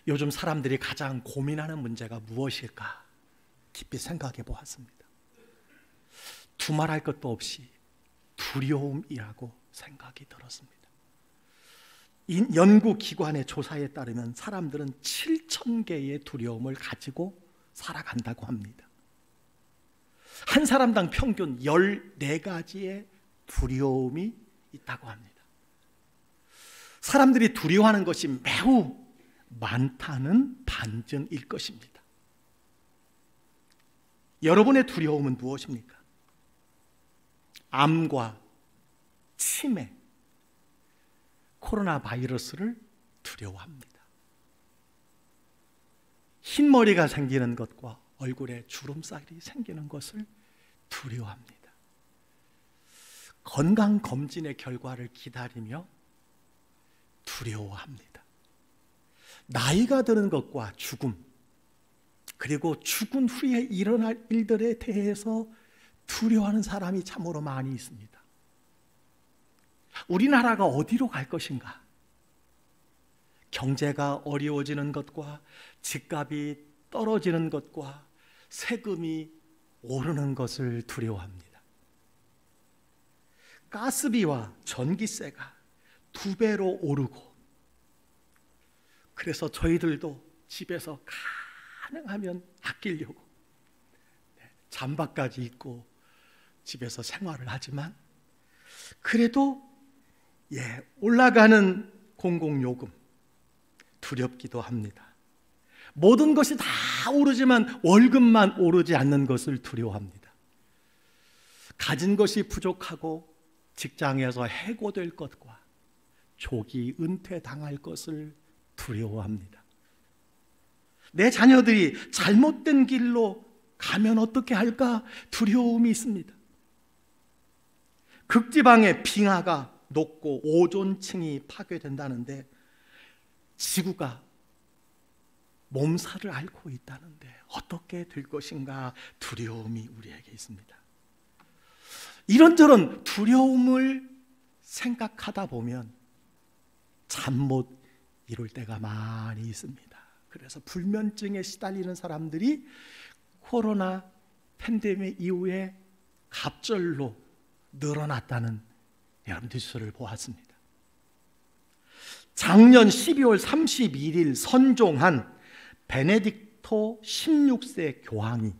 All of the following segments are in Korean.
요즘 사람들이 가장 고민하는 문제가 무엇일까 깊이 생각해 보았습니다. 두말할 것도 없이 두려움이라고 생각이 들었습니다. 연구기관의 조사에 따르면 사람들은 7,000개의 두려움을 가지고 살아간다고 합니다. 한 사람당 평균 14가지의 두려움이 있다고 합니다. 사람들이 두려워하는 것이 매우 많다는 반증일 것입니다. 여러분의 두려움은 무엇입니까? 암과 치매, 코로나 바이러스를 두려워합니다. 흰머리가 생기는 것과 얼굴에 주름살이 생기는 것을 두려워합니다. 건강검진의 결과를 기다리며 두려워합니다. 나이가 드는 것과 죽음, 그리고 죽은 후에 일어날 일들에 대해서 두려워하는 사람이 참으로 많이 있습니다. 우리나라가 어디로 갈 것인가? 경제가 어려워지는 것과 집값이 떨어지는 것과 세금이 오르는 것을 두려워합니다. 가스비와 전기세가 2배로 오르고, 그래서 저희들도 집에서 가능하면 아끼려고 잠바까지 입고 집에서 생활을 하지만, 그래도 올라가는 공공요금 두렵기도 합니다. 모든 것이 다 오르지만 월급만 오르지 않는 것을 두려워합니다. 가진 것이 부족하고 직장에서 해고될 것과 조기 은퇴당할 것을 두려워합니다. 내 자녀들이 잘못된 길로 가면 어떻게 할까 두려움이 있습니다. 극지방의 빙하가 녹고 오존층이 파괴된다는데 지구가 몸살을 앓고 있다는데 어떻게 될 것인가 두려움이 우리에게 있습니다. 이런저런 두려움을 생각하다 보면 잠 못 이룰 때가 많이 있습니다. 그래서 불면증에 시달리는 사람들이 코로나 팬데믹 이후에 갑절로 늘어났다는 여러분 뉴스를 보았습니다. 작년 12월 31일 선종한 베네딕토 16세 교황이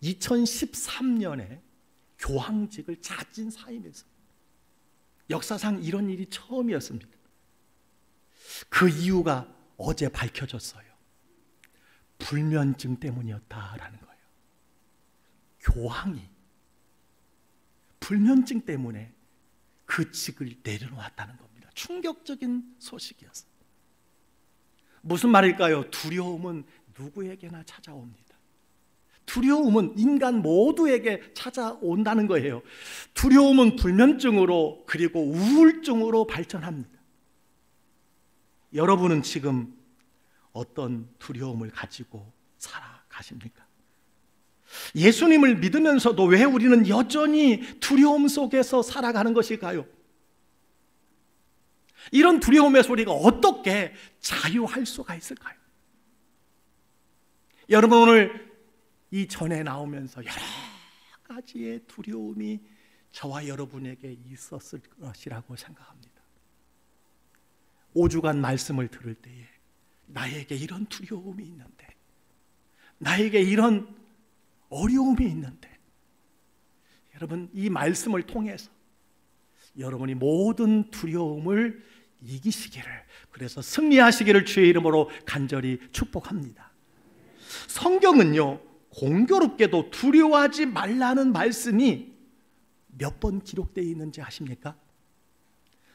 2013년에 교황직을 자진 사임해서 역사상 이런 일이 처음이었습니다. 그 이유가 어제 밝혀졌어요. 불면증 때문이었다라는 거예요. 교황이 불면증 때문에 그 직을 내려놓았다는 겁니다. 충격적인 소식이었어요. 무슨 말일까요? 두려움은 누구에게나 찾아옵니다. 두려움은 인간 모두에게 찾아온다는 거예요. 두려움은 불면증으로 그리고 우울증으로 발전합니다. 여러분은 지금 어떤 두려움을 가지고 살아가십니까? 예수님을 믿으면서도 왜 우리는 여전히 두려움 속에서 살아가는 것일까요? 이런 두려움의 소리가 어떻게 자유할 수가 있을까요? 여러분, 오늘 이 전에 나오면서 여러 가지의 두려움이 저와 여러분에게 있었을 것이라고 생각합니다. 5주간 말씀을 들을 때에 나에게 이런 두려움이 있는데, 나에게 이런 어려움이 있는데, 여러분 이 말씀을 통해서 여러분이 모든 두려움을 이기시기를, 그래서 승리하시기를 주의 이름으로 간절히 축복합니다. 성경은요, 공교롭게도 두려워하지 말라는 말씀이 몇 번 기록되어 있는지 아십니까?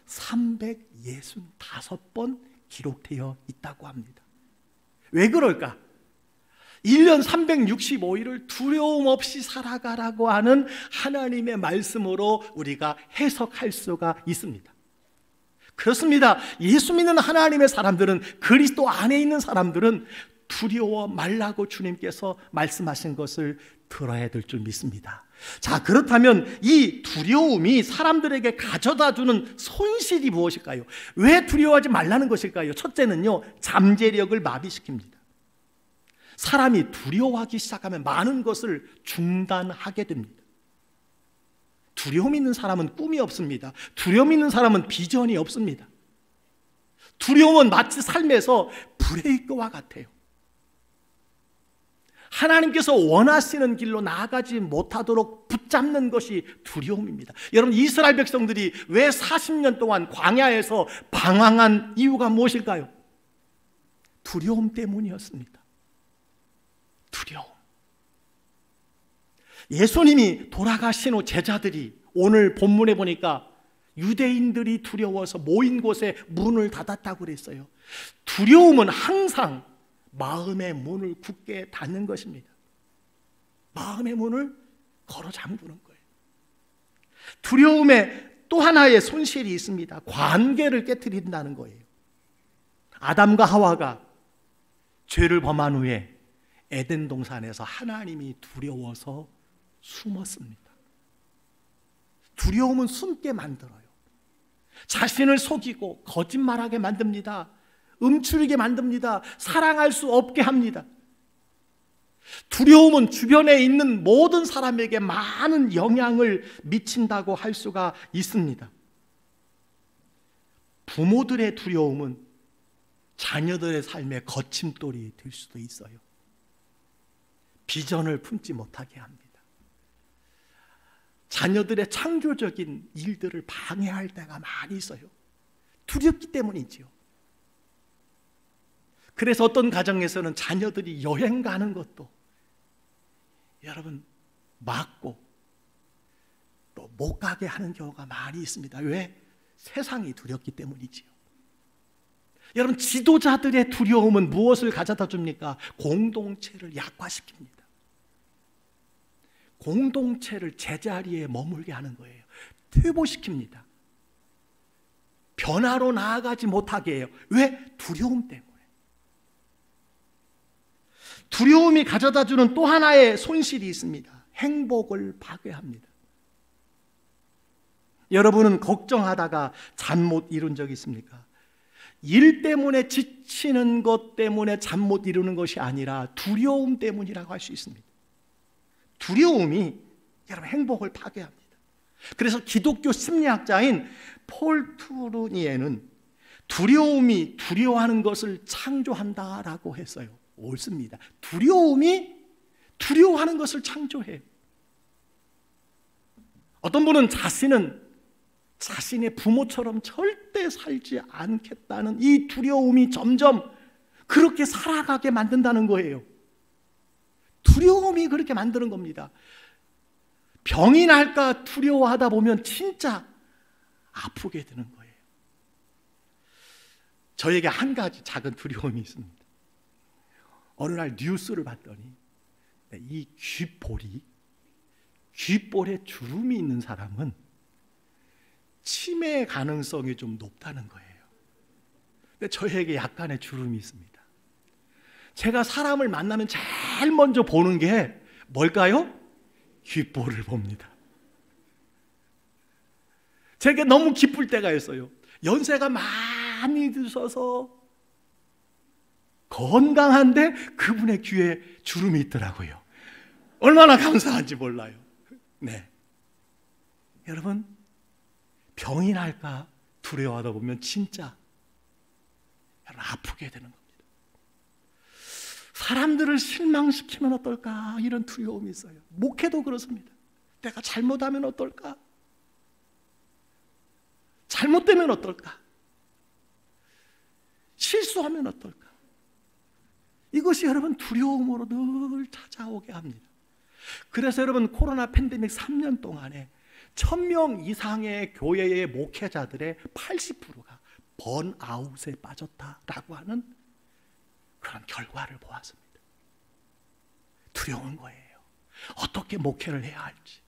365번 기록되어 있다고 합니다. 왜 그럴까? 1년 365일을 두려움 없이 살아가라고 하는 하나님의 말씀으로 우리가 해석할 수가 있습니다. 그렇습니다. 예수 믿는 하나님의 사람들은, 그리스도 안에 있는 사람들은 두려워 말라고 주님께서 말씀하신 것을 들어야 될 줄 믿습니다. 자, 그렇다면 이 두려움이 사람들에게 가져다주는 손실이 무엇일까요? 왜 두려워하지 말라는 것일까요? 첫째는요, 잠재력을 마비시킵니다. 사람이 두려워하기 시작하면 많은 것을 중단하게 됩니다. 두려움 있는 사람은 꿈이 없습니다. 두려움 있는 사람은 비전이 없습니다. 두려움은 마치 삶에서 브레이크와 같아요. 하나님께서 원하시는 길로 나아가지 못하도록 붙잡는 것이 두려움입니다. 여러분, 이스라엘 백성들이 왜 40년 동안 광야에서 방황한 이유가 무엇일까요? 두려움 때문이었습니다. 두려움. 예수님이 돌아가신 후 제자들이 오늘 본문에 보니까 유대인들이 두려워서 모인 곳에 문을 닫았다고 그랬어요. 두려움은 항상 마음의 문을 굳게 닫는 것입니다. 마음의 문을 걸어 잠그는 거예요. 두려움에 또 하나의 손실이 있습니다. 관계를 깨트린다는 거예요. 아담과 하와가 죄를 범한 후에 에덴 동산에서 하나님이 두려워서 숨었습니다. 두려움은 숨게 만들어요. 자신을 속이고 거짓말하게 만듭니다. 움츠리게 만듭니다. 사랑할 수 없게 합니다. 두려움은 주변에 있는 모든 사람에게 많은 영향을 미친다고 할 수가 있습니다. 부모들의 두려움은 자녀들의 삶의 거침돌이 될 수도 있어요. 비전을 품지 못하게 합니다. 자녀들의 창조적인 일들을 방해할 때가 많이 있어요. 두렵기 때문이지요. 그래서 어떤 가정에서는 자녀들이 여행 가는 것도 여러분 막고 또 못 가게 하는 경우가 많이 있습니다. 왜? 세상이 두렵기 때문이지요. 여러분, 지도자들의 두려움은 무엇을 가져다 줍니까? 공동체를 약화시킵니다. 공동체를 제자리에 머물게 하는 거예요. 퇴보시킵니다. 변화로 나아가지 못하게 해요. 왜? 두려움 때문에. 두려움이 가져다주는 또 하나의 손실이 있습니다. 행복을 파괴합니다. 여러분은 걱정하다가 잠 못 이룬 적 있습니까? 일 때문에 지치는 것 때문에 잠 못 이루는 것이 아니라 두려움 때문이라고 할 수 있습니다. 두려움이 여러분 행복을 파괴합니다. 그래서 기독교 심리학자인 폴 투르니에는 두려움이 두려워하는 것을 창조한다라고 했어요. 옳습니다. 두려움이 두려워하는 것을 창조해요. 어떤 분은 자신의 부모처럼 절대 살지 않겠다는 이 두려움이 점점 그렇게 살아가게 만든다는 거예요. 두려움이 그렇게 만드는 겁니다. 병이 날까 두려워하다 보면 진짜 아프게 되는 거예요. 저에게 한 가지 작은 두려움이 있습니다. 어느 날 뉴스를 봤더니 이 귓볼에 주름이 있는 사람은 치매 가능성이 좀 높다는 거예요. 근데 저에게 약간의 주름이 있습니다. 제가 사람을 만나면 제일 먼저 보는 게 뭘까요? 귓볼을 봅니다. 제게 너무 기쁠 때가 있어요. 연세가 많이 드셔서 건강한데 그분의 귀에 주름이 있더라고요. 얼마나 감사한지 몰라요. 네, 여러분, 병이 날까 두려워하다 보면 진짜 아프게 되는 겁니다. 사람들을 실망시키면 어떨까 이런 두려움이 있어요. 목회도 그렇습니다. 내가 잘못하면 어떨까? 잘못되면 어떨까? 실수하면 어떨까? 이것이 여러분 두려움으로 늘 찾아오게 합니다. 그래서 여러분 코로나 팬데믹 3년 동안에 1000명 이상의 교회의 목회자들의 80%가 번아웃에 빠졌다라고 하는 그런 결과를 보았습니다. 두려운 거예요. 어떻게 목회를 해야 할지,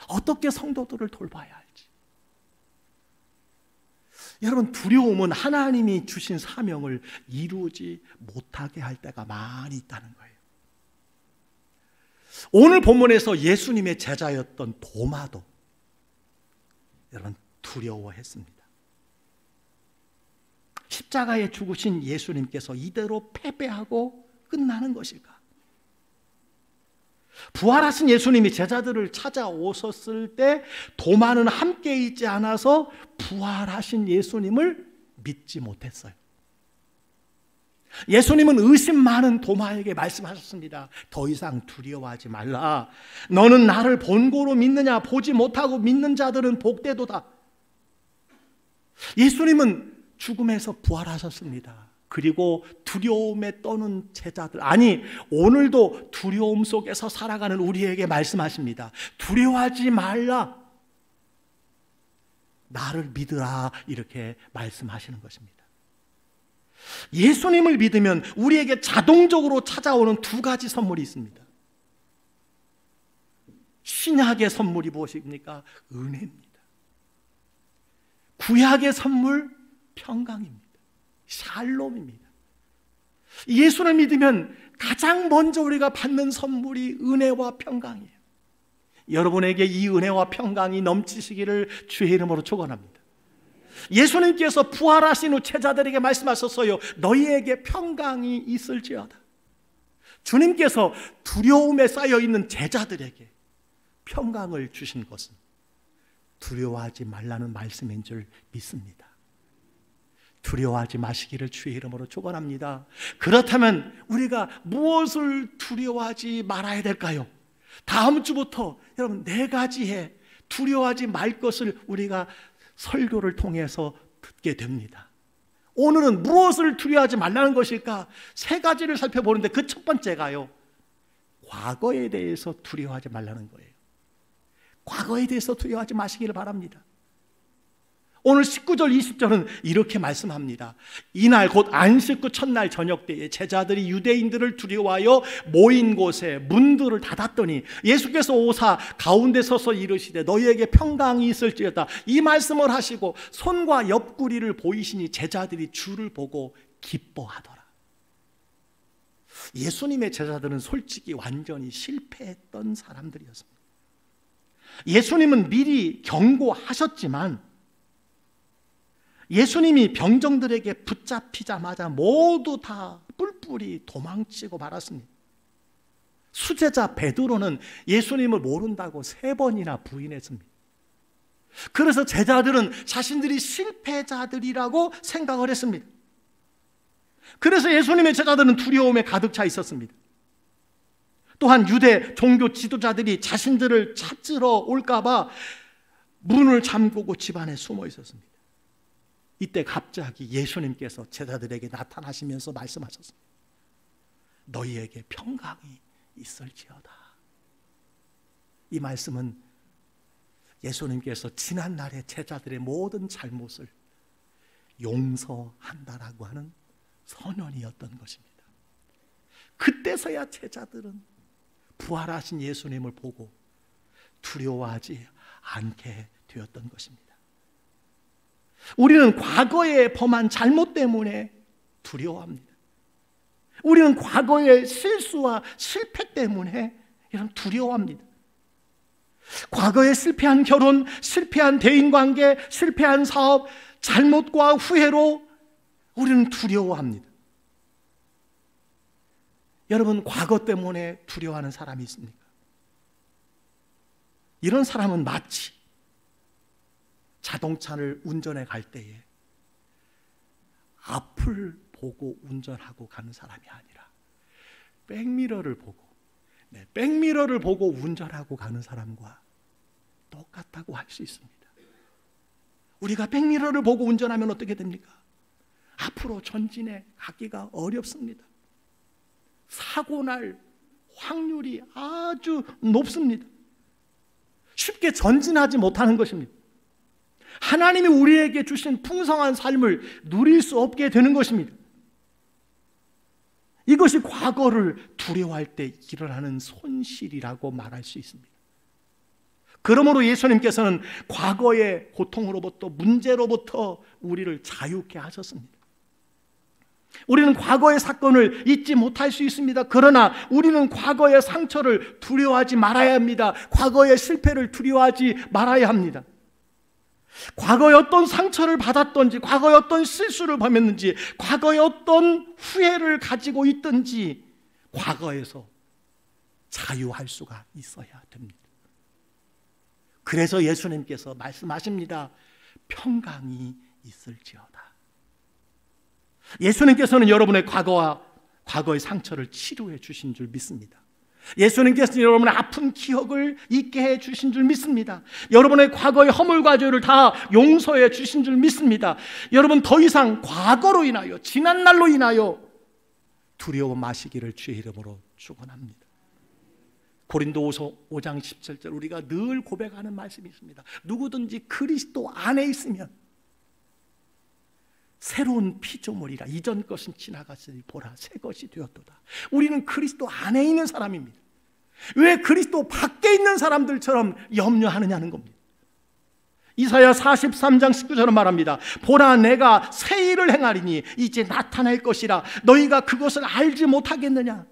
어떻게 성도들을 돌봐야 할지. 여러분, 두려움은 하나님이 주신 사명을 이루지 못하게 할 때가 많이 있다는 거예요. 오늘 본문에서 예수님의 제자였던 도마도 여러분 두려워했습니다. 십자가에 죽으신 예수님께서 이대로 패배하고 끝나는 것일까? 부활하신 예수님이 제자들을 찾아오셨을 때 도마는 함께 있지 않아서 부활하신 예수님을 믿지 못했어요. 예수님은 의심 많은 도마에게 말씀하셨습니다. 더 이상 두려워하지 말라. 너는 나를 본고로 믿느냐? 보지 못하고 믿는 자들은 복되도다. 예수님은 죽음에서 부활하셨습니다. 그리고 두려움에 떠는 제자들, 아니 오늘도 두려움 속에서 살아가는 우리에게 말씀하십니다. 두려워하지 말라. 나를 믿으라. 이렇게 말씀하시는 것입니다. 예수님을 믿으면 우리에게 자동적으로 찾아오는 두 가지 선물이 있습니다. 신약의 선물이 무엇입니까? 은혜입니다. 구약의 선물 평강입니다. 샬롬입니다. 예수를 믿으면 가장 먼저 우리가 받는 선물이 은혜와 평강이에요. 여러분에게 이 은혜와 평강이 넘치시기를 주의 이름으로 축원합니다. 예수님께서 부활하신 후 제자들에게 말씀하셨어요. 너희에게 평강이 있을지어다. 주님께서 두려움에 쌓여있는 제자들에게 평강을 주신 것은 두려워하지 말라는 말씀인 줄 믿습니다. 두려워하지 마시기를 주의 이름으로 축원합니다. 그렇다면 우리가 무엇을 두려워하지 말아야 될까요? 다음 주부터 여러분 4가지의 두려워하지 말 것을 우리가 설교를 통해서 듣게 됩니다. 오늘은 무엇을 두려워하지 말라는 것일까? 3가지를 살펴보는데 그 첫 번째가요, 과거에 대해서 두려워하지 말라는 거예요. 과거에 대해서 두려워하지 마시기를 바랍니다. 오늘 19절 20절은 이렇게 말씀합니다. 이날 곧 안식 후 첫날 저녁 때에 제자들이 유대인들을 두려워하여 모인 곳에 문들을 닫았더니 예수께서 오사 가운데 서서 이르시되 너희에게 평강이 있을지어다. 이 말씀을 하시고 손과 옆구리를 보이시니 제자들이 주를 보고 기뻐하더라. 예수님의 제자들은 솔직히 완전히 실패했던 사람들이었습니다. 예수님은 미리 경고하셨지만 예수님이 병정들에게 붙잡히자마자 모두 다 뿔뿔이 도망치고 말았습니다. 수제자 베드로는 예수님을 모른다고 3번이나 부인했습니다. 그래서 제자들은 자신들이 실패자들이라고 생각을 했습니다. 그래서 예수님의 제자들은 두려움에 가득 차 있었습니다. 또한 유대 종교 지도자들이 자신들을 찾으러 올까봐 문을 잠그고 집안에 숨어 있었습니다. 이때 갑자기 예수님께서 제자들에게 나타나시면서 말씀하셨습니다. 너희에게 평강이 있을지어다. 이 말씀은 예수님께서 지난날의 제자들의 모든 잘못을 용서한다라고 하는 선언이었던 것입니다. 그때서야 제자들은 부활하신 예수님을 보고 두려워하지 않게 되었던 것입니다. 우리는 과거에 범한 잘못 때문에 두려워합니다. 우리는 과거의 실수와 실패 때문에 두려워합니다. 과거에 실패한 결혼, 실패한 대인관계, 실패한 사업, 잘못과 후회로 우리는 두려워합니다. 여러분, 과거 때문에 두려워하는 사람이 있습니까? 이런 사람은 마치 자동차를 운전해 갈 때에 앞을 보고 운전하고 가는 사람이 아니라 백미러를 보고 운전하고 가는 사람과 똑같다고 할 수 있습니다. 우리가 백미러를 보고 운전하면 어떻게 됩니까? 앞으로 전진해 가기가 어렵습니다. 사고 날 확률이 아주 높습니다. 쉽게 전진하지 못하는 것입니다. 하나님이 우리에게 주신 풍성한 삶을 누릴 수 없게 되는 것입니다. 이것이 과거를 두려워할 때 일어나는 손실이라고 말할 수 있습니다. 그러므로 예수님께서는 과거의 고통으로부터, 문제로부터 우리를 자유케 하셨습니다. 우리는 과거의 사건을 잊지 못할 수 있습니다. 그러나 우리는 과거의 상처를 두려워하지 말아야 합니다. 과거의 실패를 두려워하지 말아야 합니다. 과거에 어떤 상처를 받았던지, 과거에 어떤 실수를 범했는지, 과거에 어떤 후회를 가지고 있든지 과거에서 자유할 수가 있어야 됩니다. 그래서 예수님께서 말씀하십니다. 평강이 있을지어다. 예수님께서는 여러분의 과거의 상처를 치료해 주신 줄 믿습니다. 예수님께서는 여러분의 아픈 기억을 잊게 해 주신 줄 믿습니다. 여러분의 과거의 허물과 죄를 다 용서해 주신 줄 믿습니다. 여러분 더 이상 과거로 인하여, 지난날로 인하여 두려워 마시기를 주의 이름으로 축원합니다. 고린도후서 5장 17절 우리가 늘 고백하는 말씀이 있습니다. 누구든지 그리스도 안에 있으면 새로운 피조물이라 이전 것은 지나갔으니 보라 새 것이 되었도다. 우리는 그리스도 안에 있는 사람입니다. 왜 그리스도 밖에 있는 사람들처럼 염려하느냐는 겁니다. 이사야 43장 19절은 말합니다. 보라 내가 새 일을 행하리니 이제 나타날 것이라 너희가 그것을 알지 못하겠느냐.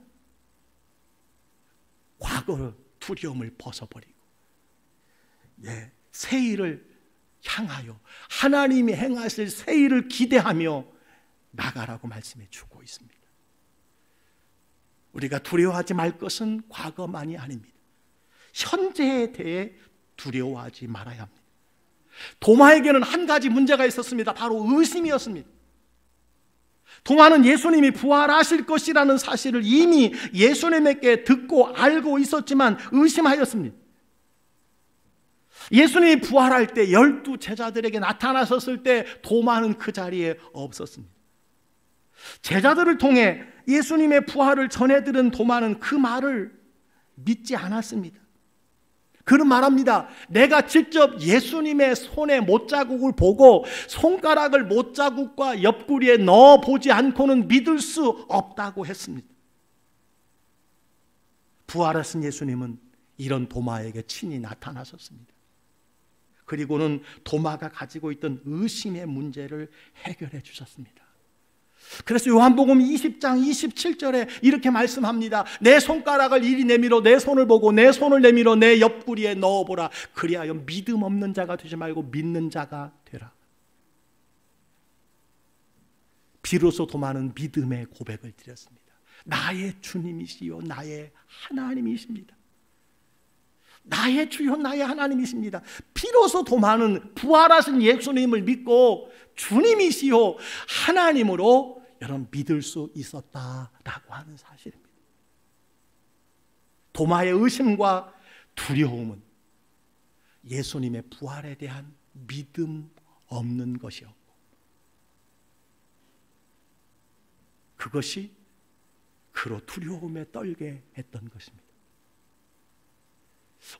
과거의 두려움을 벗어버리고 새 일을 향하여 하나님이 행하실 새 일을 기대하며 나가라고 말씀해 주고 있습니다. 우리가 두려워하지 말 것은 과거만이 아닙니다. 현재에 대해 두려워하지 말아야 합니다. 도마에게는 한 가지 문제가 있었습니다. 바로 의심이었습니다. 도마는 예수님이 부활하실 것이라는 사실을 이미 예수님에게 듣고 알고 있었지만 의심하였습니다. 예수님이 부활할 때 12 제자들에게 나타나셨을 때 도마는 그 자리에 없었습니다. 제자들을 통해 예수님의 부활을 전해 들은 도마는 그 말을 믿지 않았습니다. 그는 말합니다. 내가 직접 예수님의 손에 못자국을 보고 손가락을 못자국과 옆구리에 넣어보지 않고는 믿을 수 없다고 했습니다. 부활하신 예수님은 이런 도마에게 친히 나타나셨습니다. 그리고는 도마가 가지고 있던 의심의 문제를 해결해 주셨습니다. 그래서 요한복음 20장 27절에 이렇게 말씀합니다. 내 손가락을 이리 내밀어 내 손을 보고 내 손을 내밀어 내 옆구리에 넣어보라. 그리하여 믿음 없는 자가 되지 말고 믿는 자가 되라. 비로소 도마는 믿음의 고백을 드렸습니다. 나의 주님이시요 나의 하나님이십니다. 나의 주요 나의 하나님이십니다. 비로소 도마는 부활하신 예수님을 믿고 주님이시요 하나님으로 여러분 믿을 수 있었다라고 하는 사실입니다. 도마의 의심과 두려움은 예수님의 부활에 대한 믿음 없는 것이었고 그것이 그로 두려움에 떨게 했던 것입니다.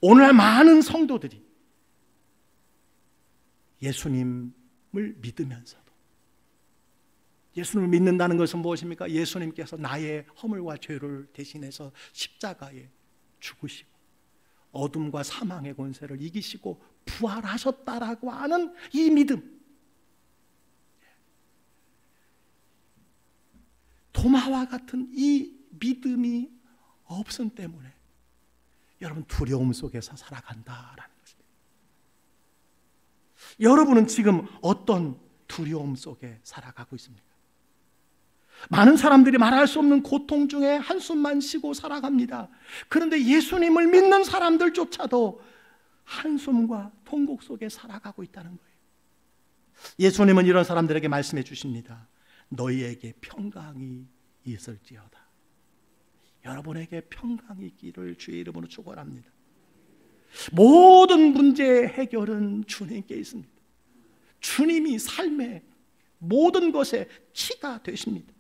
오늘날 많은 성도들이 예수님을 믿으면서도 예수님을 믿는다는 것은 무엇입니까? 예수님께서 나의 허물과 죄를 대신해서 십자가에 죽으시고 어둠과 사망의 권세를 이기시고 부활하셨다라고 하는 이 믿음, 도마와 같은 이 믿음이 없음 때문에 여러분 두려움 속에서 살아간다라는 것입니다. 여러분은 지금 어떤 두려움 속에 살아가고 있습니까? 많은 사람들이 말할 수 없는 고통 중에 한숨만 쉬고 살아갑니다. 그런데 예수님을 믿는 사람들조차도 한숨과 통곡 속에 살아가고 있다는 거예요. 예수님은 이런 사람들에게 말씀해 주십니다. 너희에게 평강이 있을지어다. 여러분에게 평강이 있기를 주의 이름으로 축원합니다. 모든 문제의 해결은 주님께 있습니다. 주님이 삶의 모든 것에 키가 되십니다.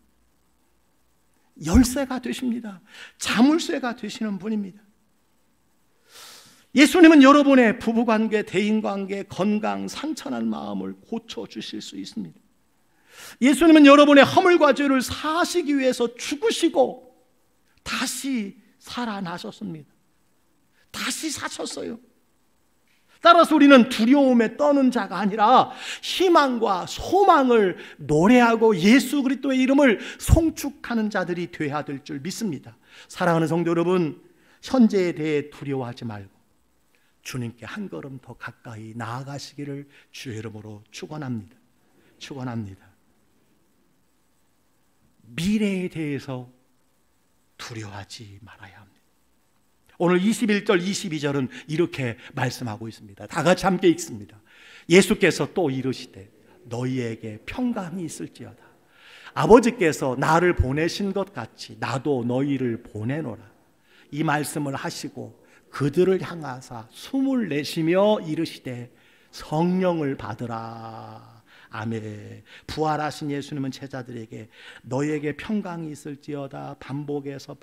열쇠가 되십니다. 자물쇠가 되시는 분입니다. 예수님은 여러분의 부부관계, 대인관계, 건강, 상처난 마음을 고쳐주실 수 있습니다. 예수님은 여러분의 허물과 죄를 사하시기 위해서 죽으시고 다시 살아나셨습니다. 다시 사셨어요. 따라서 우리는 두려움에 떠는 자가 아니라 희망과 소망을 노래하고 예수 그리스도의 이름을 송축하는 자들이 되어야 될 줄 믿습니다. 사랑하는 성도 여러분, 현재에 대해 두려워하지 말고 주님께 한 걸음 더 가까이 나아가시기를 주의 이름으로 축원합니다. 축원합니다. 미래에 대해서 두려워하지 말아야 합니다. 오늘 21절 22절은 이렇게 말씀하고 있습니다. 다 같이 함께 읽습니다. 예수께서 또 이르시되 너희에게 평강이 있을지어다. 아버지께서 나를 보내신 것 같이 나도 너희를 보내노라. 이 말씀을 하시고 그들을 향하사 숨을 내쉬며 이르시되 성령을 받으라. 아멘. 부활하신 예수님은 제자들에게 너희에게 평강이 있을지어다 반복해서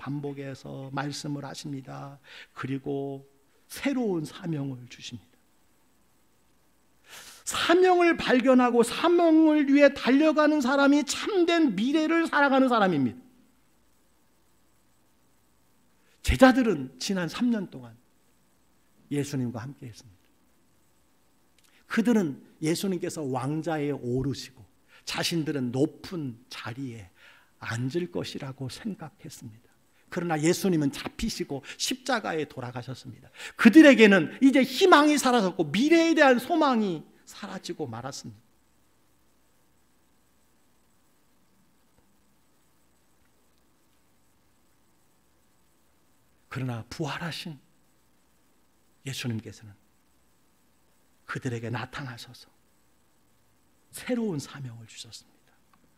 말씀을 하십니다. 그리고 새로운 사명을 주십니다. 사명을 발견하고 사명을 위해 달려가는 사람이 참된 미래를 살아가는 사람입니다. 제자들은 지난 3년 동안 예수님과 함께 했습니다. 그들은 예수님께서 왕좌에 오르시고 자신들은 높은 자리에 앉을 것이라고 생각했습니다. 그러나 예수님은 잡히시고 십자가에 돌아가셨습니다. 그들에게는 이제 희망이 사라졌고 미래에 대한 소망이 사라지고 말았습니다. 그러나 부활하신 예수님께서는 그들에게 나타나셔서 새로운 사명을 주셨습니다.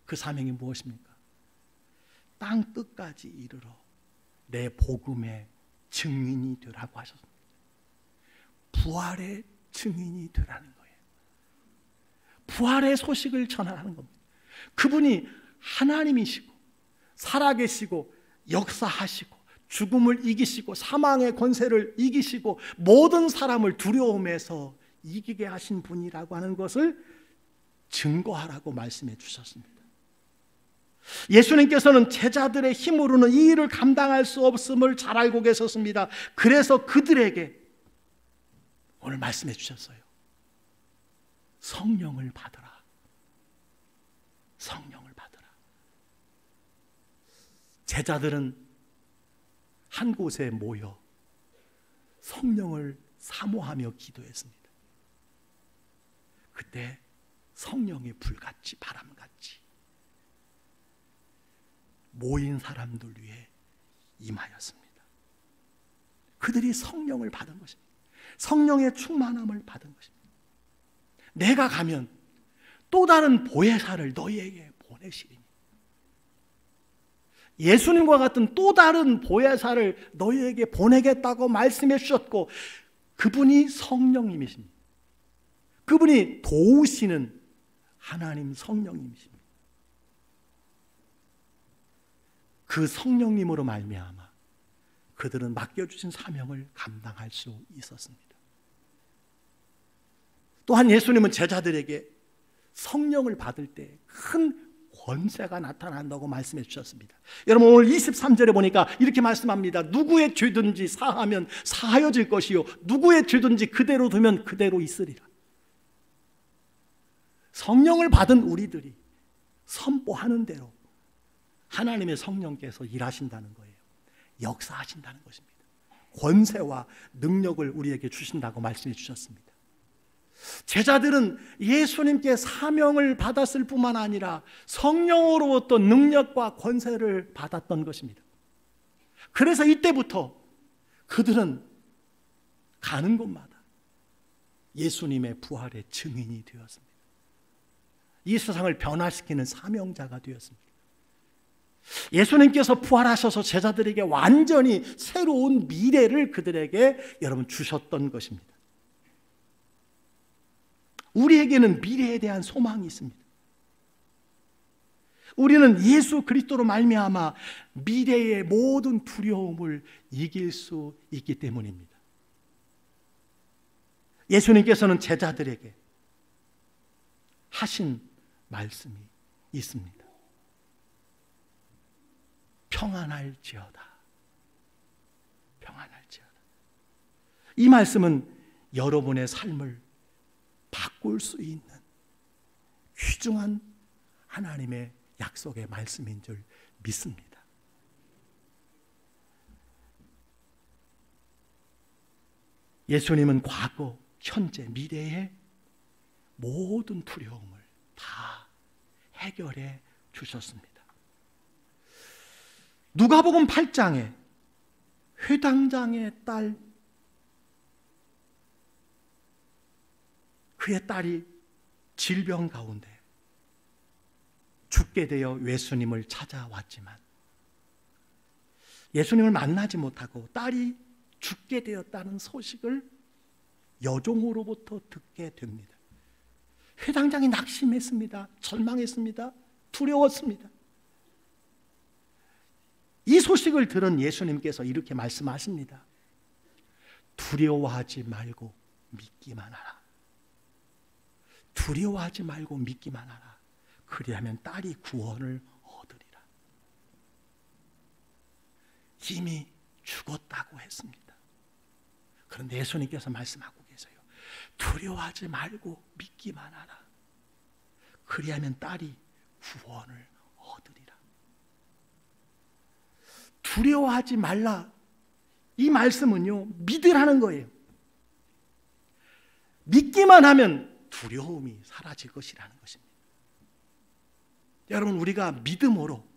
그 사명이 무엇입니까? 땅 끝까지 이르러 내 복음의 증인이 되라고 하셨습니다. 부활의 증인이 되라는 거예요. 부활의 소식을 전하라는 겁니다. 그분이 하나님이시고 살아계시고 역사하시고 죽음을 이기시고 사망의 권세를 이기시고 모든 사람을 두려움에서 이기게 하신 분이라고 하는 것을 증거하라고 말씀해 주셨습니다. 예수님께서는 제자들의 힘으로는 이 일을 감당할 수 없음을 잘 알고 계셨습니다. 그래서 그들에게 오늘 말씀해 주셨어요. 성령을 받으라. 성령을 받으라. 제자들은 한 곳에 모여 성령을 사모하며 기도했습니다. 그때 성령이 불같이 바람같이 모인 사람들 위해 임하였습니다. 그들이 성령을 받은 것입니다. 성령의 충만함을 받은 것입니다. 내가 가면 또 다른 보혜사를 너희에게 보내시리니 예수님과 같은 또 다른 보혜사를 너희에게 보내겠다고 말씀해 주셨고 그분이 성령님이십니다. 그분이 도우시는 하나님 성령님이십니다. 그 성령님으로 말미암아 그들은 맡겨주신 사명을 감당할 수 있었습니다. 또한 예수님은 제자들에게 성령을 받을 때 큰 권세가 나타난다고 말씀해 주셨습니다. 여러분 오늘 23절에 보니까 이렇게 말씀합니다. 누구의 죄든지 사하면 사하여질 것이요 누구의 죄든지 그대로 두면 그대로 있으리라. 성령을 받은 우리들이 선포하는 대로 하나님의 성령께서 일하신다는 거예요. 역사하신다는 것입니다. 권세와 능력을 우리에게 주신다고 말씀해 주셨습니다. 제자들은 예수님께 사명을 받았을 뿐만 아니라 성령으로부터 능력과 권세를 받았던 것입니다. 그래서 이때부터 그들은 가는 곳마다 예수님의 부활의 증인이 되었습니다. 이 세상을 변화시키는 사명자가 되었습니다. 예수님께서 부활하셔서 제자들에게 완전히 새로운 미래를 그들에게 여러분 주셨던 것입니다. 우리에게는 미래에 대한 소망이 있습니다. 우리는 예수 그리스도로 말미암아 미래의 모든 두려움을 이길 수 있기 때문입니다. 예수님께서는 제자들에게 하신 말씀이 있습니다. 평안할지어다. 평안할지어다. 이 말씀은 여러분의 삶을 바꿀 수 있는 귀중한 하나님의 약속의 말씀인 줄 믿습니다. 예수님은 과거, 현재, 미래의 모든 두려움을 다 해결해 주셨습니다. 누가복음 8장에 회당장의 딸, 그의 딸이 질병 가운데 죽게 되어 예수님을 찾아왔지만 예수님을 만나지 못하고 딸이 죽게 되었다는 소식을 여종으로부터 듣게 됩니다. 회당장이 낙심했습니다. 절망했습니다. 두려웠습니다. 이 소식을 들은 예수님께서 이렇게 말씀하십니다. 두려워하지 말고 믿기만 하라. 두려워하지 말고 믿기만 하라. 그리하면 딸이 구원을 얻으리라. 이미 죽었다고 했습니다. 그런데 예수님께서 말씀하고 계세요. 두려워하지 말고 믿기만 하라. 그리하면 딸이 구원을 얻으리라. 두려워하지 말라. 이 말씀은요, 믿으라는 거예요. 믿기만 하면 두려움이 사라질 것이라는 것입니다. 여러분, 우리가 믿음으로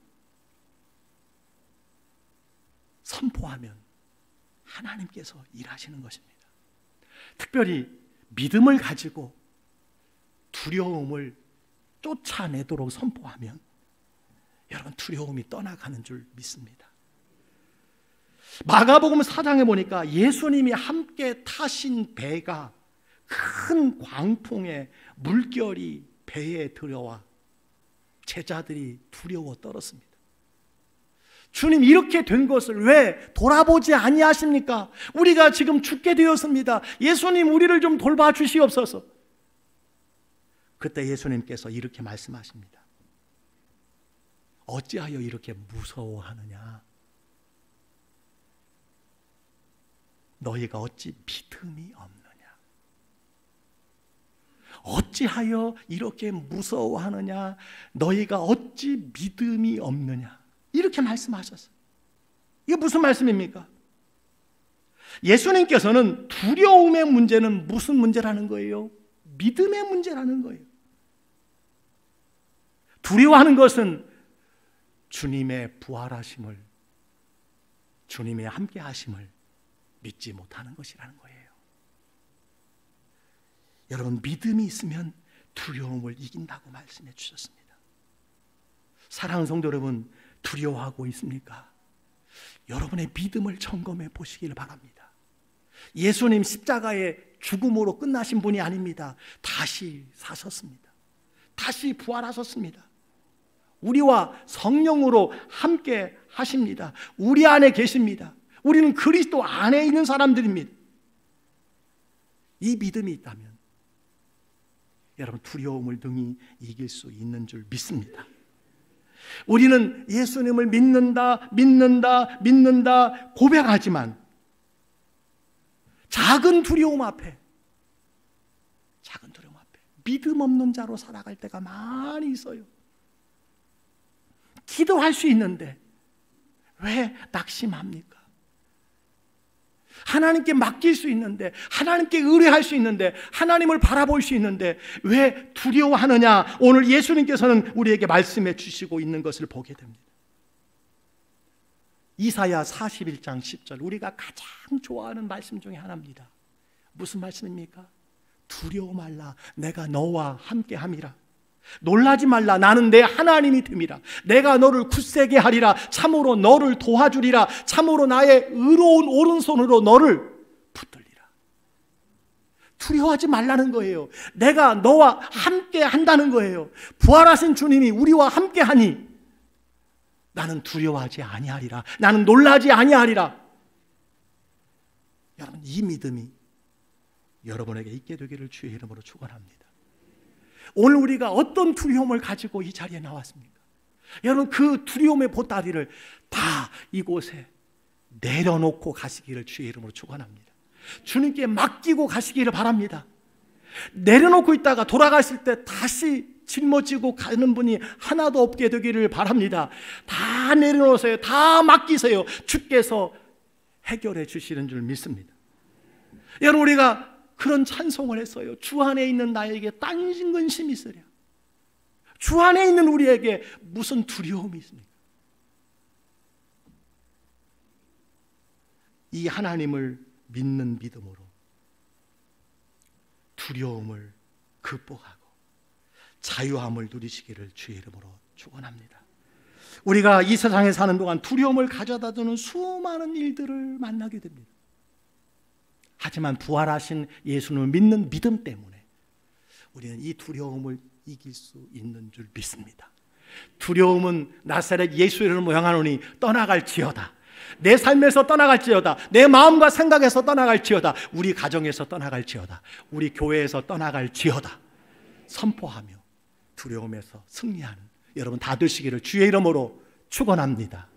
선포하면 하나님께서 일하시는 것입니다. 특별히 믿음을 가지고 두려움을 쫓아내도록 선포하면 여러분, 두려움이 떠나가는 줄 믿습니다. 마가복음 4장에 보니까 예수님이 함께 타신 배가 큰 광풍에 물결이 배에 들어와 제자들이 두려워 떨었습니다. 주님, 이렇게 된 것을 왜 돌아보지 아니하십니까? 우리가 지금 죽게 되었습니다. 예수님, 우리를 좀 돌봐 주시옵소서. 그때 예수님께서 이렇게 말씀하십니다. 어찌하여 이렇게 무서워하느냐? 너희가 어찌 믿음이 없느냐? 어찌하여 이렇게 무서워하느냐? 너희가 어찌 믿음이 없느냐? 이렇게 말씀하셨어요. 이게 무슨 말씀입니까? 예수님께서는 두려움의 문제는 무슨 문제라는 거예요? 믿음의 문제라는 거예요. 두려워하는 것은 주님의 부활하심을, 주님의 함께하심을 믿지 못하는 것이라는 거예요. 여러분, 믿음이 있으면 두려움을 이긴다고 말씀해 주셨습니다. 사랑하는 성도 여러분, 두려워하고 있습니까? 여러분의 믿음을 점검해 보시기를 바랍니다. 예수님 십자가의 죽음으로 끝나신 분이 아닙니다. 다시 사셨습니다. 다시 부활하셨습니다. 우리와 성령으로 함께 하십니다. 우리 안에 계십니다. 우리는 그리스도 안에 있는 사람들입니다. 이 믿음이 있다면 여러분, 두려움을 능히 이길 수 있는 줄 믿습니다. 우리는 예수님을 믿는다 고백하지만 작은 두려움 앞에 믿음 없는 자로 살아갈 때가 많이 있어요. 기도할 수 있는데 왜 낙심합니까? 하나님께 맡길 수 있는데, 하나님께 의뢰할 수 있는데, 하나님을 바라볼 수 있는데 왜 두려워하느냐? 오늘 예수님께서는 우리에게 말씀해 주시고 있는 것을 보게 됩니다. 이사야 41장 10절, 우리가 가장 좋아하는 말씀 중에 하나입니다. 무슨 말씀입니까? 두려워 말라, 내가 너와 함께함이라. 놀라지 말라, 나는 내 하나님이 됨이라. 내가 너를 굳세게 하리라. 참으로 너를 도와주리라. 참으로 나의 의로운 오른손으로 너를 붙들리라. 두려워하지 말라는 거예요. 내가 너와 함께 한다는 거예요. 부활하신 주님이 우리와 함께 하니 나는 두려워하지 아니하리라. 나는 놀라지 아니하리라. 여러분, 이 믿음이 여러분에게 있게 되기를 주의 이름으로 축원합니다. 오늘 우리가 어떤 두려움을 가지고 이 자리에 나왔습니까? 여러분, 그 두려움의 보따리를 다 이곳에 내려놓고 가시기를 주의 이름으로 축원합니다. 주님께 맡기고 가시기를 바랍니다. 내려놓고 있다가 돌아가실 때 다시 짊어지고 가는 분이 하나도 없게 되기를 바랍니다. 다 내려놓으세요. 다 맡기세요. 주께서 해결해 주시는 줄 믿습니다. 여러분, 우리가 그런 찬송을 했어요. 주 안에 있는 나에게 딴 근심이 있으랴. 주 안에 있는 우리에게 무슨 두려움이 있습니까? 이 하나님을 믿는 믿음으로 두려움을 극복하고 자유함을 누리시기를 주의 이름으로 축원합니다. 우리가 이 세상에 사는 동안 두려움을 가져다 주는 수많은 일들을 만나게 됩니다. 하지만 부활하신 예수님을 믿는 믿음 때문에 우리는 이 두려움을 이길 수 있는 줄 믿습니다. 두려움은 나사렛 예수 이름을 모양하노니 떠나갈지어다. 내 삶에서 떠나갈지어다. 내 마음과 생각에서 떠나갈지어다. 우리 가정에서 떠나갈지어다. 우리 교회에서 떠나갈지어다. 선포하며 두려움에서 승리하는 여러분 다 되시기를 주의 이름으로 축원합니다.